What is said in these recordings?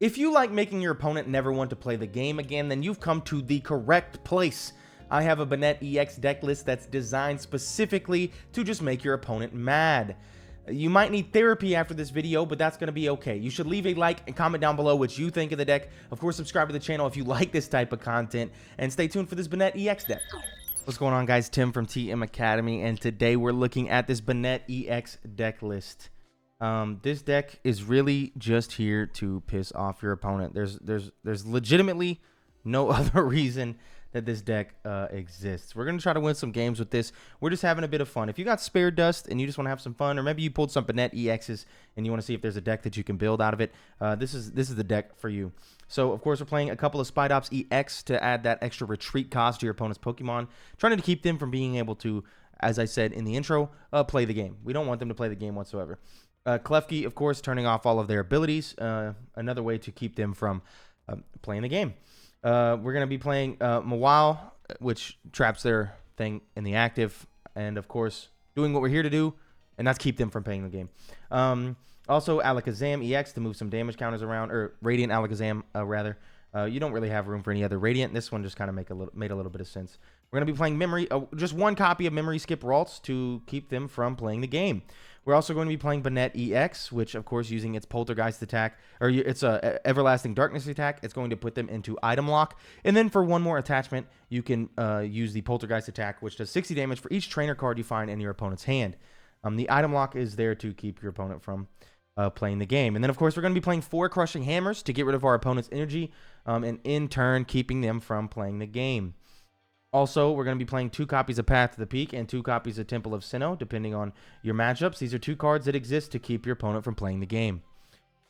If you like making your opponent never want to play the game again, then you've come to the correct place. I have a Banette EX deck list that's designed specifically to just make your opponent mad. You might need therapy after this video, but that's going to be okay. You should leave a like and comment down below what you think of the deck. Of course, subscribe to the channel if you like this type of content, and stay tuned for this Banette EX deck. What's going on, guys? Tim from TM Academy, and today we're looking at this Banette EX deck list. This deck is really just here to piss off your opponent. There's legitimately no other reason that this deck exists. We're gonna try to win some games with this. We're just having a bit of fun. If you got spare dust and you just want to have some fun, or maybe you pulled some Banette EXs and you want to see if there's a deck that you can build out of it, this is the deck for you. So of course we're playing a couple of Spidops EX to add that extra retreat cost to your opponent's Pokemon, trying to keep them from being able to, as I said in the intro, play the game. We don't want them to play the game whatsoever. Klefki, of course, turning off all of their abilities. Another way to keep them from playing the game. We're going to be playing Mawile, which traps their thing in the active. And, of course, doing what we're here to do, and that's keep them from playing the game. Also, Alakazam EX to move some damage counters around, or Radiant Alakazam, rather. You don't really have room for any other Radiant. This one just kind of made a little bit of sense. We're going to be playing Memory, just one copy of Memory Skip Ralts to keep them from playing the game. We're also going to be playing Banette EX, which, of course, using its Poltergeist attack, or it's a Everlasting Darkness attack, it's going to put them into item lock. And then for one more attachment, you can use the Poltergeist attack, which does 60 damage for each trainer card you find in your opponent's hand. The item lock is there to keep your opponent from playing the game. And then, of course, we're going to be playing 4 Crushing Hammers to get rid of our opponent's energy, and in turn, keeping them from playing the game. Also, we're going to be playing 2 copies of Path to the Peak and 2 copies of Temple of Sinnoh, depending on your matchups. These are 2 cards that exist to keep your opponent from playing the game.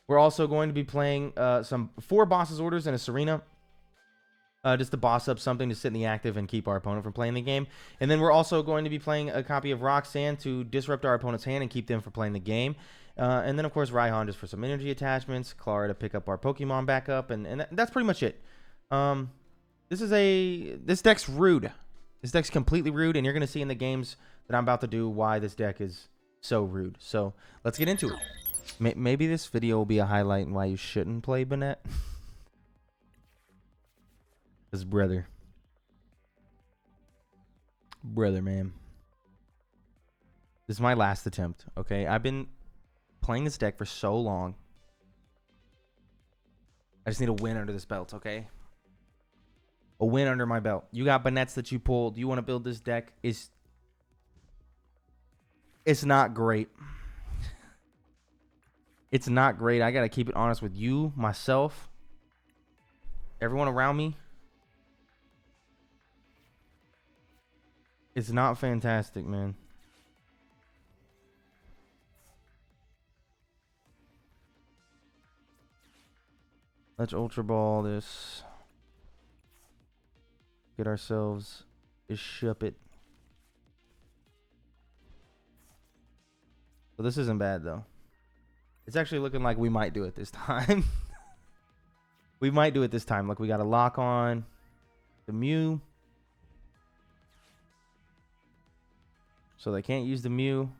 We're also going to be playing some 4 Boss's Orders and a Serena, just to boss up something to sit in the active and keep our opponent from playing the game. And then we're also going to be playing a copy of Roxanne to disrupt our opponent's hand and keep them from playing the game. And then, of course, Raihan just for some energy attachments, Clara to pick up our Pokemon back up, and that's pretty much it. This deck's rude. This deck's completely rude, and you're going to see in the games that I'm about to do why this deck is so rude. So let's get into it. Maybe this video will be a highlight in why you shouldn't play Banette. His brother, man. This is my last attempt, okay? I've been playing this deck for so long. I just need a win under this belt, okay? A win under my belt. You got Banettes that you pulled. You want to build this deck. It's not great. It's not great. I got to keep it honest with you, myself, everyone around me. It's not fantastic, man. Let's Ultra Ball this. Get ourselves a Shuppet. So this isn't bad, though. It's actually looking like we might do it this time. We might do it this time. Look, we got a lock on the Mew. So they can't use the Mew.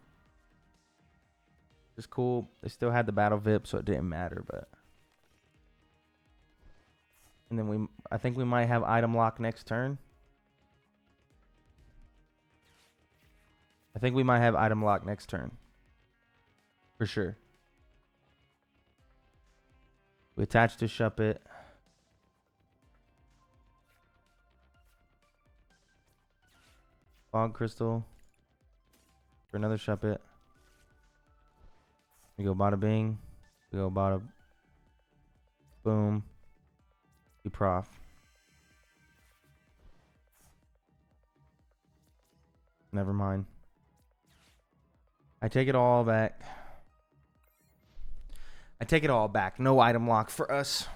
It's cool. They still had the Battle VIP, so it didn't matter, but... And then I think we might have item lock next turn. I think we might have item lock next turn. For sure. We attach to Shuppet. Fog Crystal. For another Shuppet. We go bada bing. We go bada boom. You prof. Never mind. I take it all back. I take it all back. No item lock for us.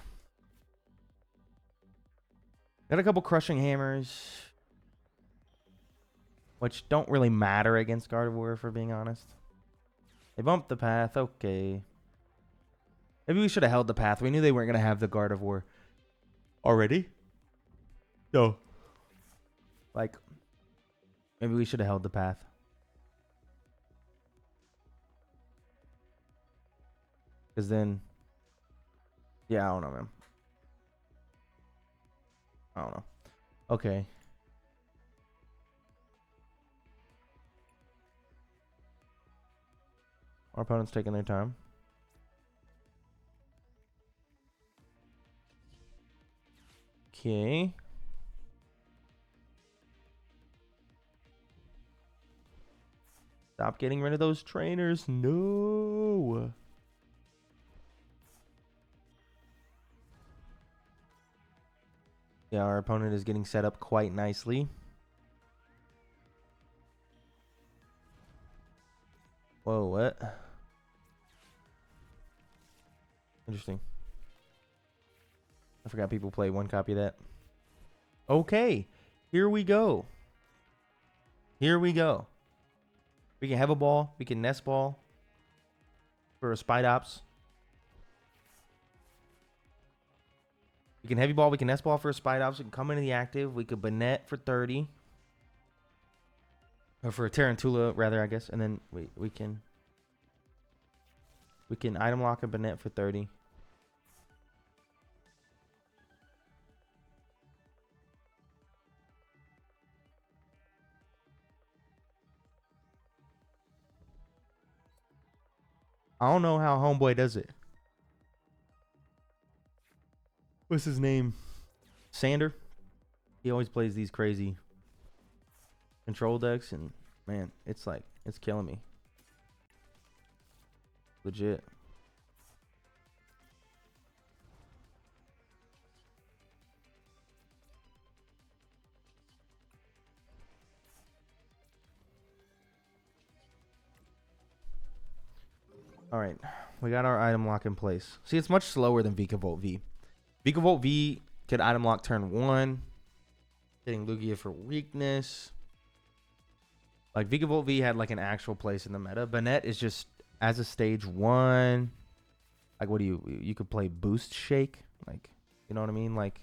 Got a couple Crushing Hammers, which don't really matter against Gardevoir, for being honest. They bumped the path. Okay. Maybe we should have held the path. We knew they weren't going to have the Gardevoir already. So, like, maybe we should have held the path. Because then Yeah, I don't know, man. I don't know. Okay. Our opponent's taking their time. Okay. Stop getting rid of those trainers. No. Yeah, our opponent is getting set up quite nicely. Whoa, what? Interesting. I forgot people play one copy of that. Okay, here we go. Here we go. We can have a ball. We can nest ball for a Spite Ops. We can heavy ball. We can nest ball for a Spite Ops. We can come into the active. We could Banette for 30. Or for a Tarantula, rather, I guess. And then we can item lock a Banette for 30. I don't know how Homeboy does it. What's his name? Sander. He always plays these crazy control decks, and man, it's like, it's killing me. Legit. All right, we got our item lock in place. See, it's much slower than Vikavolt V. Vikavolt V could item lock turn 1, hitting Lugia for weakness. Like, Vikavolt V had like an actual place in the meta. Banette is just as a stage 1. Like, what do you could play Boost Shake? Like, you know what I mean? Like,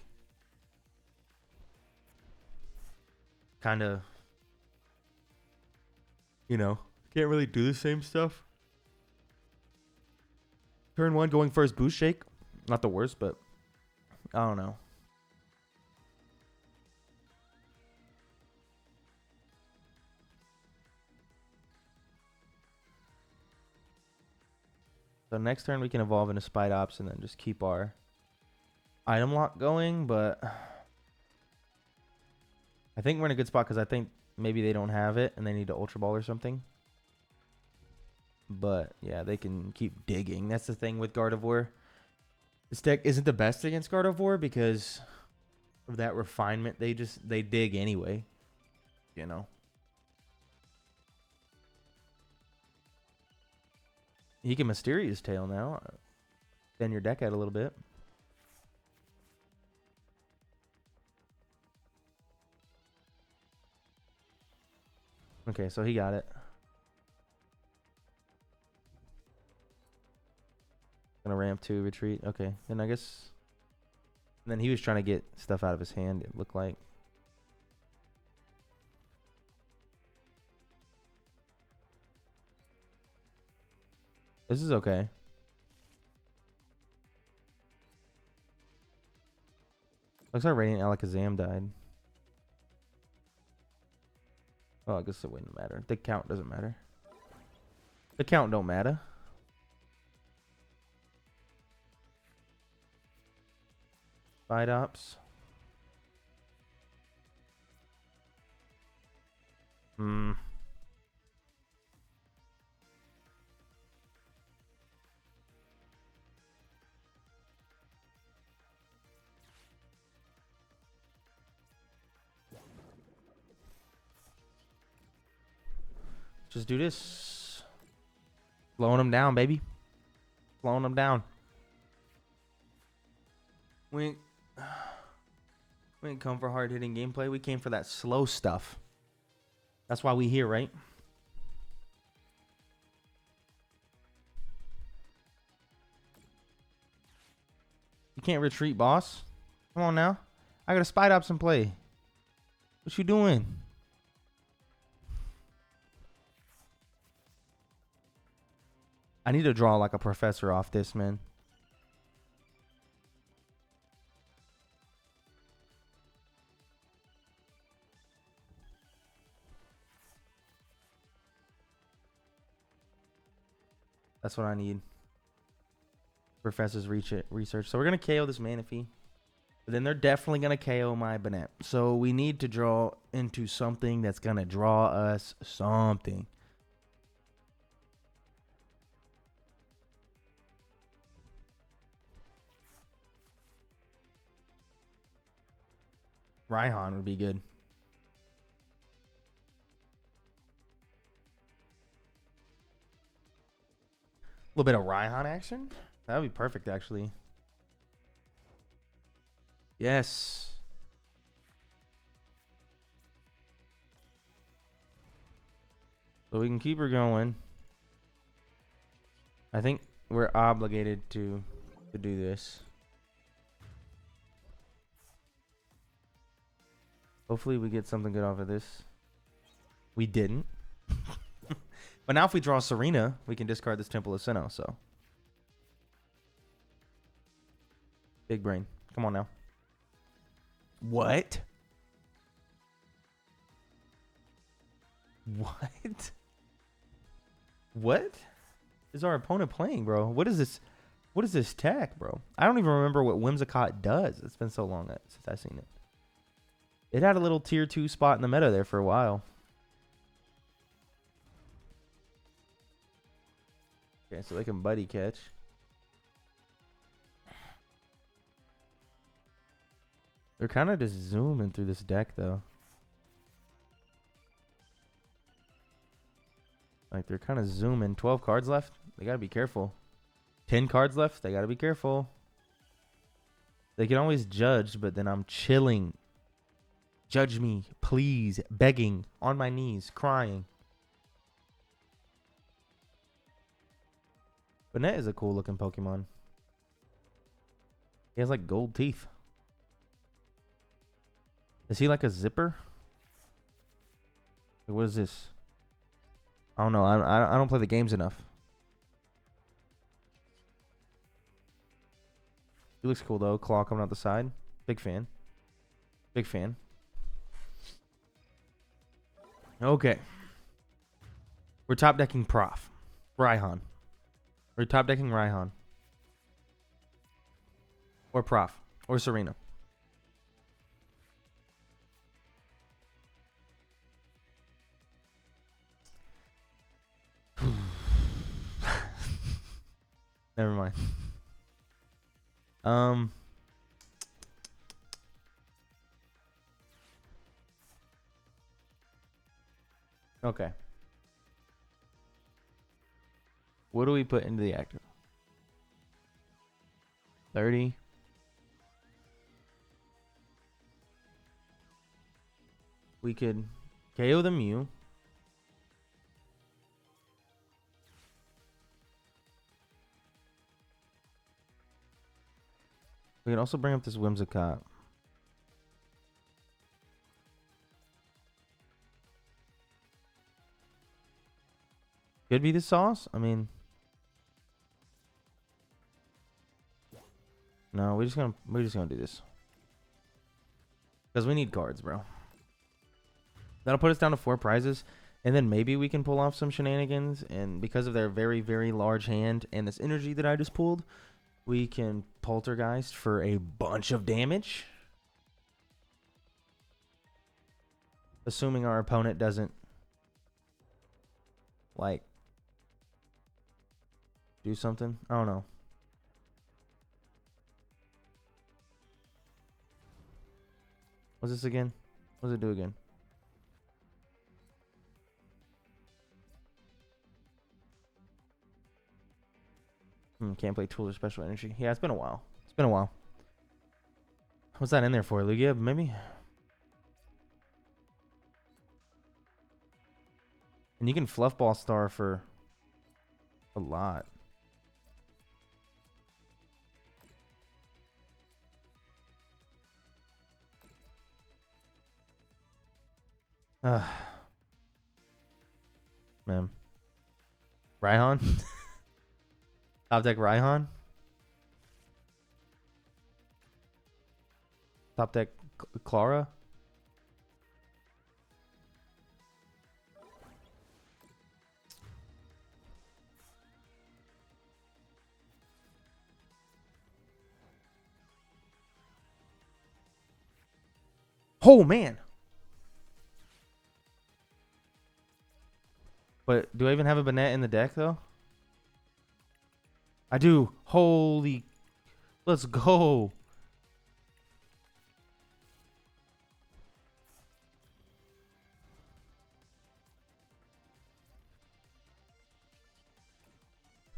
kind of, you know, can't really do the same stuff. Turn 1 going first Boost Shake. Not the worst, but I don't know. So next turn we can evolve into Spite Ops and then just keep our item lock going, but I think we're in a good spot because I think maybe they don't have it and they need to Ultra Ball or something. But yeah, they can keep digging. That's the thing with Gardevoir. This deck isn't the best against Gardevoir because of that refinement. They dig anyway, you know. He can Mysterious Tail now. Bend your deck out a little bit. Okay, so he got it. Gonna ramp 2, retreat. Okay, then I guess. And then he was trying to get stuff out of his hand, it looked like. This is okay. Looks like Radiant Alakazam died. Oh, I guess it wouldn't matter. The count doesn't matter. The count don't matter. Fight Ops. Just do this. Slowing them down, baby. Slowing them down. We ain't come for hard-hitting gameplay. We came for that slow stuff. That's why we here, right? You can't retreat, boss. Come on now. I got a Spite Ops in play. What you doing? I need to draw like a professor off this, man. That's what I need. Professor's research. So we're going to KO this Manaphy. But then they're definitely going to KO my Banette. So we need to draw into something that's going to draw us something. Raihan would be good. A little bit of Raihan action? That would be perfect, actually. Yes. So we can keep her going. I think we're obligated to do this. Hopefully we get something good off of this. We didn't. But now if we draw Serena, we can discard this Temple of Sinnoh, so. Big brain. Come on now. What? What? What is our opponent playing, bro? What is this? What is this tech, bro? I don't even remember what Whimsicott does. It's been so long since I've seen it. It had a little tier 2 spot in the meta there for a while. Okay, so they can buddy catch. They're kind of just zooming through this deck, though. Like, they're kind of zooming. 12 cards left. They got to be careful. 10 cards left. They got to be careful. They can always judge, but then I'm chilling. Judge me, please. Begging. On my knees. Crying. Banette is a cool looking Pokemon. He has like gold teeth. Is he like a zipper? Like, what is this? I don't know. I don't play the games enough. He looks cool though. Claw coming out the side. Big fan. Big fan. Okay. We're top decking Prof. Raihan. We're top decking Raihan. Or Prof. Or Serena. Never mind. Okay. What do we put into the active? 30. We could KO the Mew. We can also bring up this Whimsicott. Could be the sauce. I mean, no, we're just gonna do this because we need cards, bro. That'll put us down to 4 prizes, and then maybe we can pull off some shenanigans. And because of their very, very large hand and this energy that I just pulled, we can Poltergeist for a bunch of damage. Assuming our opponent doesn't, like, do something. I don't know. What's this again? What does it do again? Can't play tools or special energy. Yeah, it's been a while. It's been a while. What's that in there for? Lugia, maybe? And you can Fluffball Star for a lot. Man. Raihan? Top deck Raihan? Top deck Clara? Oh, man. But do I even have a Banette in the deck, though? I do. Holy. Let's go.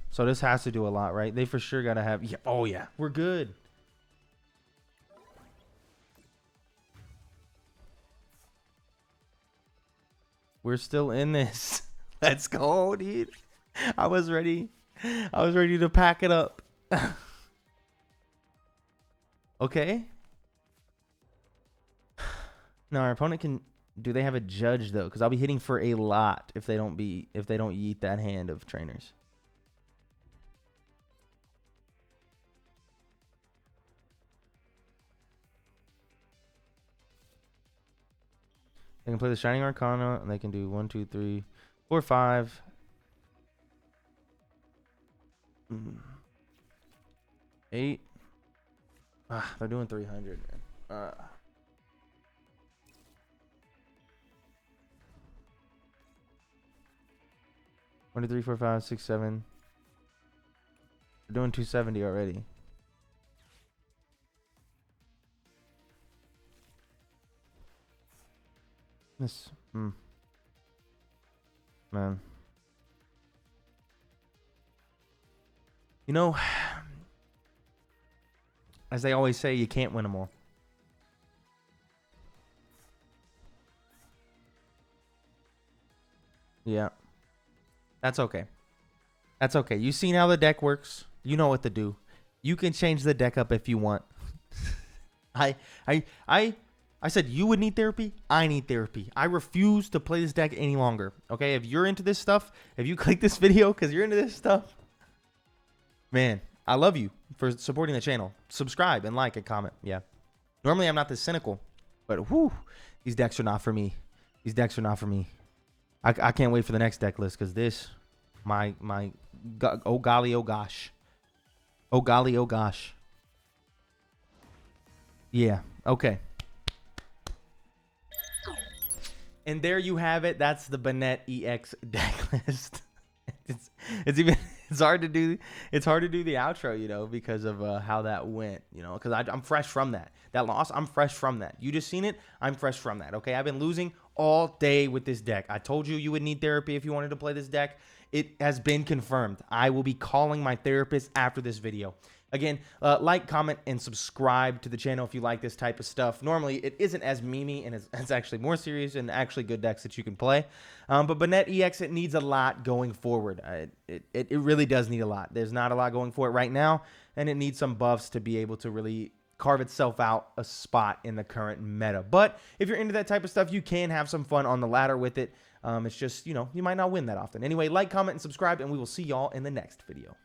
So this has to do a lot, right? They for sure got to have... Yeah. Oh, yeah. We're good. We're still in this. Let's go, dude. I was ready. I was ready to pack it up. Okay. Now our opponent can... Do they have a judge, though? Because I'll be hitting for a lot if they don't yeet that hand of trainers. They can play the Shining Arcana, and they can do 1, 2, 3, 4, 5. 8. They're doing 300, man. 1, 2, 3, 4, 5, 6, 7. They're doing 270 already. This, man. You know, as they always say, you can't win them all. Yeah. That's okay. That's okay. You've seen how the deck works. You know what to do. You can change the deck up if you want. I said you would need therapy. I need therapy. I refuse to play this deck any longer. Okay, if you're into this stuff, if you click this video because you're into this stuff, man, I love you for supporting the channel. Subscribe and like and comment. Yeah. Normally I'm not this cynical, but whew, these decks are not for me. These decks are not for me. I can't wait for the next deck list because this, oh golly, oh gosh. Oh golly, oh gosh. Yeah, okay. And there you have it. That's the Banette EX deck list. It's hard to do. It's hard to do the outro, you know, because of how that went, you know, because I'm fresh from that loss. I'm fresh from that. You just seen it. I'm fresh from that. Okay, I've been losing all day with this deck. I told you would need therapy if you wanted to play this deck. It has been confirmed. I will be calling my therapist after this video. Again, like, comment, and subscribe to the channel if you like this type of stuff. Normally, it isn't as memey, and it's actually more serious and actually good decks that you can play. But Banette EX, it needs a lot going forward. It really does need a lot. There's not a lot going for it right now, and it needs some buffs to be able to really carve itself out a spot in the current meta. But if you're into that type of stuff, you can have some fun on the ladder with it. It's just, you know, you might not win that often. Anyway, like, comment, and subscribe, and we will see y'all in the next video.